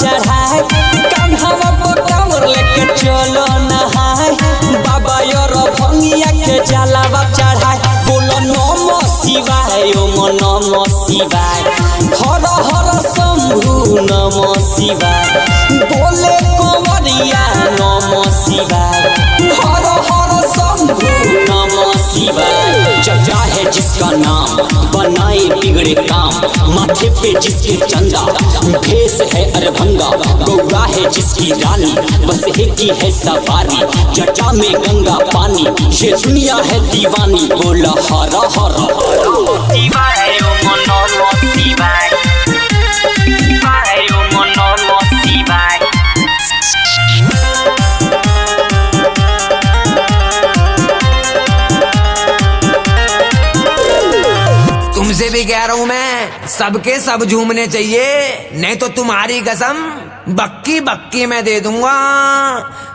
चढ़ाए कान्हावा पर कांवर लेके चलो नहाए बाबा योर भंगिया के जलावा चढ़ाए बोलो नमः शिवाय ओम नमः शिवाय हर हर शंभु नमः शिवाय बोले कंवरिया नमः शिवाय हर हर शंभु नमः शिवाय जजा है जिसका नाम बनाए बिगड़े काम माथे पे जिसके चंदा भेष है अरभंगा गौरा है जिसकी रानी बस एक ही है सवारी जटा में गंगा पानी ये दुनिया है दीवानी बोला हर हर शिवाय ओम नमः शिवाय शिवाय ओम नमः शिवाय। तुमसे भी कह रहा हूँ मैं सबके सब झूमने चाहिए नहीं तो तुम्हारी कसम बक्की बक्की मैं दे दूंगा।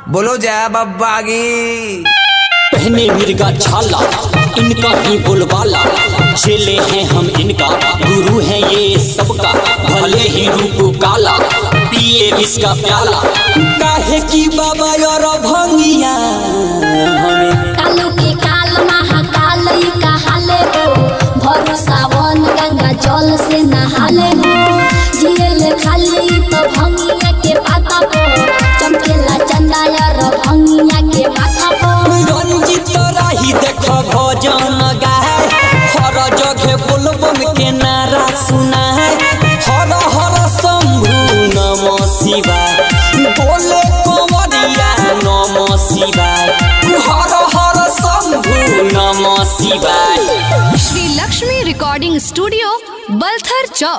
बोलो जय बब्बा की। पहने मिर्गा छाला इनका ही बोलबाला चेले हैं हम इनका गुरु है ये सबका भले ही रूप काला पिए इसका प्याला काहे की बाबा और भंगिया हमें कालू के काल महाकाल कहाले हो भरोसा वन गंगा जल से नहाले हो जियल खाली तो भंगिया के पाता को चमकेला चंदा यार भंगिया के माथा को रंजित राही देख भजन गाए हर जगह बोलबम के नारा सुनाए हर हर शंभु नमः शिवाय बोले कंवरिया नमः शिवाय हर हर शंभु नमः शिवाय। श्री लक्ष्मी रिकॉर्डिंग स्टूडियो बलथर चौक।